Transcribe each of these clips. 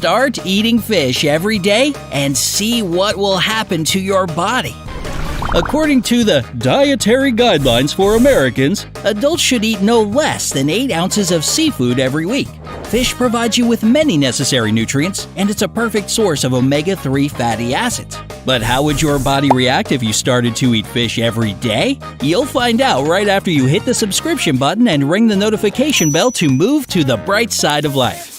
Start eating fish every day and see what will happen to your body. According to the Dietary Guidelines for Americans, adults should eat no less than 8 ounces of seafood every week. Fish provides you with many necessary nutrients, and it's a perfect source of omega-3 fatty acids. But how would your body react if you started to eat fish every day? You'll find out right after you hit the subscription button and ring the notification bell to move to the bright side of life.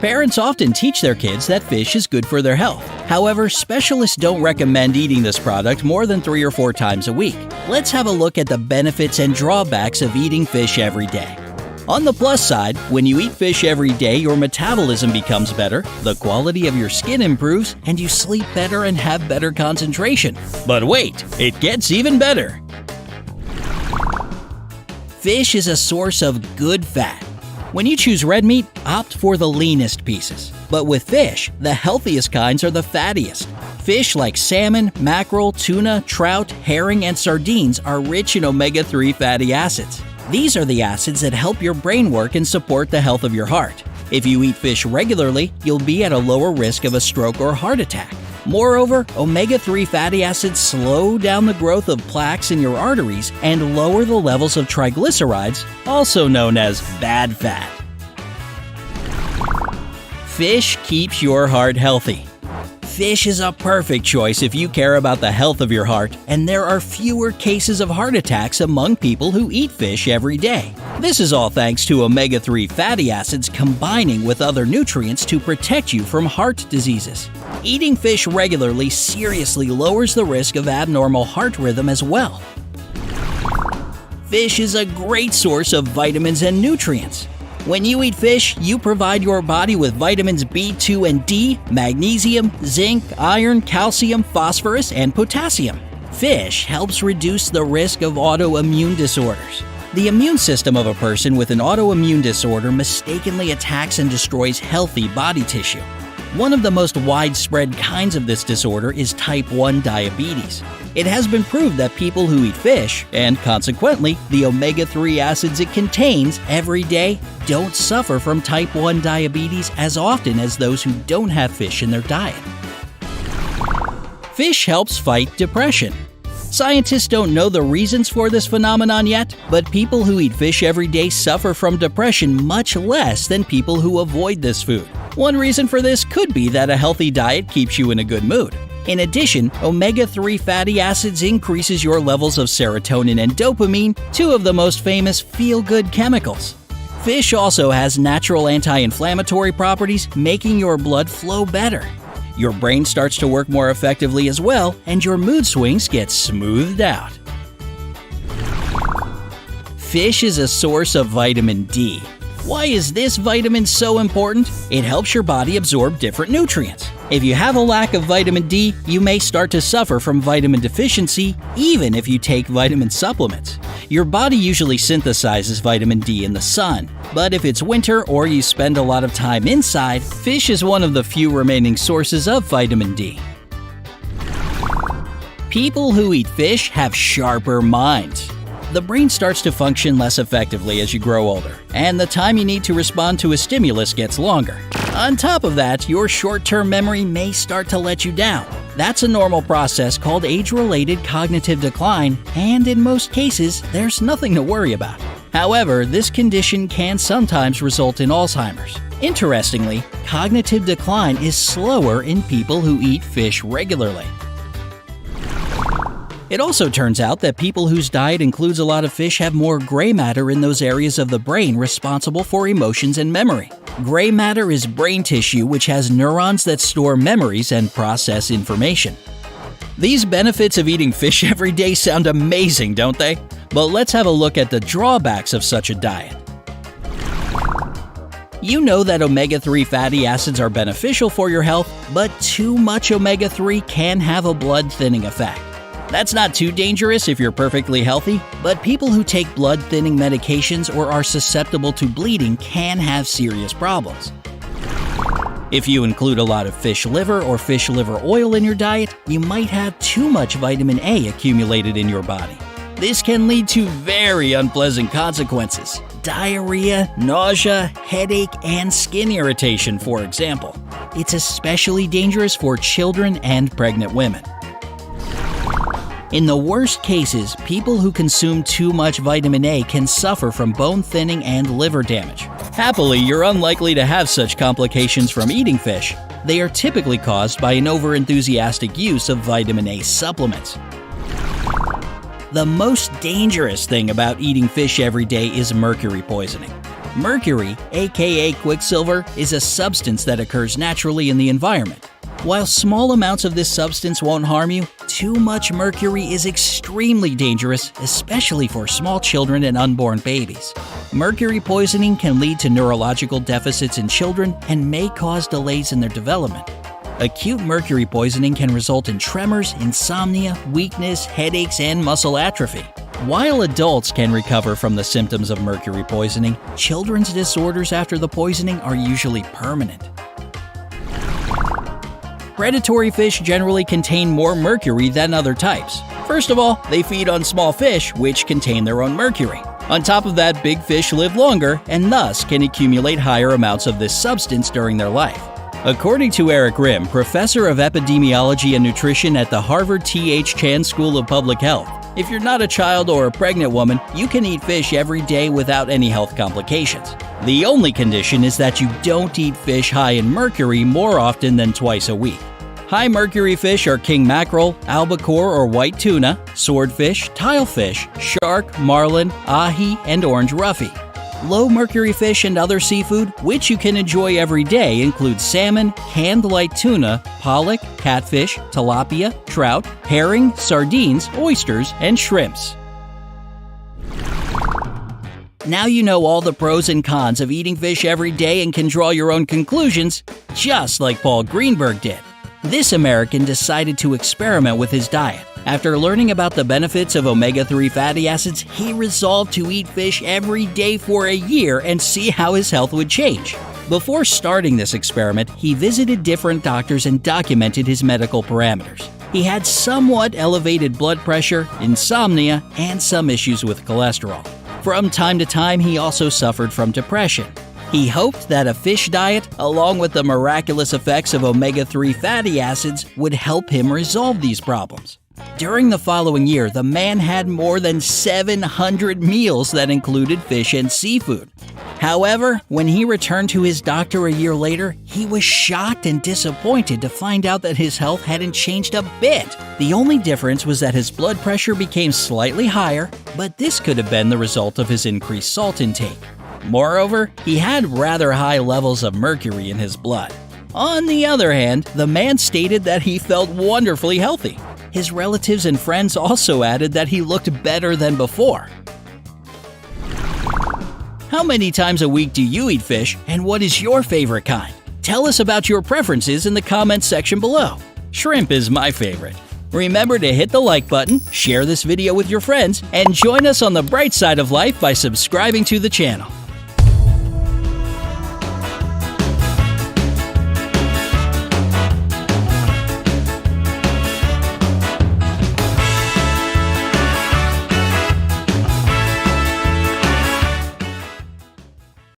Parents often teach their kids that fish is good for their health. However, specialists don't recommend eating this product more than 3 or 4 times a week. Let's have a look at the benefits and drawbacks of eating fish every day. On the plus side, when you eat fish every day, your metabolism becomes better, the quality of your skin improves, and you sleep better and have better concentration. But wait, it gets even better! Fish is a source of good fat. When you choose red meat, opt for the leanest pieces. But with fish, the healthiest kinds are the fattiest. Fish like salmon, mackerel, tuna, trout, herring, and sardines are rich in omega-3 fatty acids. These are the acids that help your brain work and support the health of your heart. If you eat fish regularly, you'll be at a lower risk of a stroke or heart attack. Moreover, omega-3 fatty acids slow down the growth of plaques in your arteries and lower the levels of triglycerides, also known as bad fat. Fish keeps your heart healthy. Fish is a perfect choice if you care about the health of your heart, and there are fewer cases of heart attacks among people who eat fish every day. This is all thanks to omega-3 fatty acids combining with other nutrients to protect you from heart diseases. Eating fish regularly seriously lowers the risk of abnormal heart rhythm as well. Fish is a great source of vitamins and nutrients. When you eat fish, you provide your body with vitamins B2 and D, magnesium, zinc, iron, calcium, phosphorus, and potassium. Fish helps reduce the risk of autoimmune disorders. The immune system of a person with an autoimmune disorder mistakenly attacks and destroys healthy body tissue. One of the most widespread kinds of this disorder is type 1 diabetes. It has been proved that people who eat fish, and consequently the omega-3 acids it contains every day, don't suffer from type 1 diabetes as often as those who don't have fish in their diet. Fish helps fight depression. Scientists don't know the reasons for this phenomenon yet, but people who eat fish every day suffer from depression much less than people who avoid this food. One reason for this could be that a healthy diet keeps you in a good mood. In addition, omega-3 fatty acids increases your levels of serotonin and dopamine, 2 of the most famous feel-good chemicals. Fish also has natural anti-inflammatory properties, making your blood flow better. Your brain starts to work more effectively as well, and your mood swings get smoothed out. Fish is a source of vitamin D. Why is this vitamin so important? It helps your body absorb different nutrients. If you have a lack of vitamin D, you may start to suffer from vitamin deficiency even if you take vitamin supplements. Your body usually synthesizes vitamin D in the sun, but if it's winter or you spend a lot of time inside, fish is one of the few remaining sources of vitamin D. People who eat fish have sharper minds. The brain starts to function less effectively as you grow older, and the time you need to respond to a stimulus gets longer. On top of that, your short-term memory may start to let you down. That's a normal process called age-related cognitive decline, and in most cases, there's nothing to worry about. However, this condition can sometimes result in Alzheimer's. Interestingly, cognitive decline is slower in people who eat fish regularly. It also turns out that people whose diet includes a lot of fish have more gray matter in those areas of the brain responsible for emotions and memory. Gray matter is brain tissue which has neurons that store memories and process information. These benefits of eating fish every day sound amazing, don't they? But let's have a look at the drawbacks of such a diet. You know that omega-3 fatty acids are beneficial for your health, but too much omega-3 can have a blood-thinning effect. That's not too dangerous if you're perfectly healthy, but people who take blood-thinning medications or are susceptible to bleeding can have serious problems. If you include a lot of fish liver or fish liver oil in your diet, you might have too much vitamin A accumulated in your body. This can lead to very unpleasant consequences: diarrhea, nausea, headache, and skin irritation, for example. It's especially dangerous for children and pregnant women. In the worst cases, people who consume too much vitamin A can suffer from bone thinning and liver damage. Happily, you're unlikely to have such complications from eating fish. They are typically caused by an overenthusiastic use of vitamin A supplements. The most dangerous thing about eating fish every day is mercury poisoning. Mercury, aka quicksilver, is a substance that occurs naturally in the environment. While small amounts of this substance won't harm you, too much mercury is extremely dangerous, especially for small children and unborn babies. Mercury poisoning can lead to neurological deficits in children and may cause delays in their development. Acute mercury poisoning can result in tremors, insomnia, weakness, headaches, and muscle atrophy. While adults can recover from the symptoms of mercury poisoning, children's disorders after the poisoning are usually permanent. Predatory fish generally contain more mercury than other types. First of all, they feed on small fish, which contain their own mercury. On top of that, big fish live longer and thus can accumulate higher amounts of this substance during their life. According to Eric Rim, professor of epidemiology and nutrition at the Harvard T.H. Chan School of Public Health, if you're not a child or a pregnant woman, you can eat fish every day without any health complications. The only condition is that you don't eat fish high in mercury more often than twice a week. High mercury fish are king mackerel, albacore or white tuna, swordfish, tilefish, shark, marlin, ahi, and orange roughy. Low mercury fish and other seafood, which you can enjoy every day, include salmon, canned light tuna, pollock, catfish, tilapia, trout, herring, sardines, oysters, and shrimps. Now you know all the pros and cons of eating fish every day and can draw your own conclusions, just like Paul Greenberg did. This American decided to experiment with his diet. After learning about the benefits of omega-3 fatty acids, he resolved to eat fish every day for a year and see how his health would change. Before starting this experiment, he visited different doctors and documented his medical parameters. He had somewhat elevated blood pressure, insomnia, and some issues with cholesterol. From time to time, he also suffered from depression. He hoped that a fish diet, along with the miraculous effects of omega-3 fatty acids, would help him resolve these problems. During the following year, the man had more than 700 meals that included fish and seafood. However, when he returned to his doctor a year later, he was shocked and disappointed to find out that his health hadn't changed a bit. The only difference was that his blood pressure became slightly higher, but this could have been the result of his increased salt intake. Moreover, he had rather high levels of mercury in his blood. On the other hand, the man stated that he felt wonderfully healthy. His relatives and friends also added that he looked better than before. How many times a week do you eat fish, and what is your favorite kind? Tell us about your preferences in the comments section below. Shrimp is my favorite. Remember to hit the like button, share this video with your friends, and join us on the bright side of life by subscribing to the channel.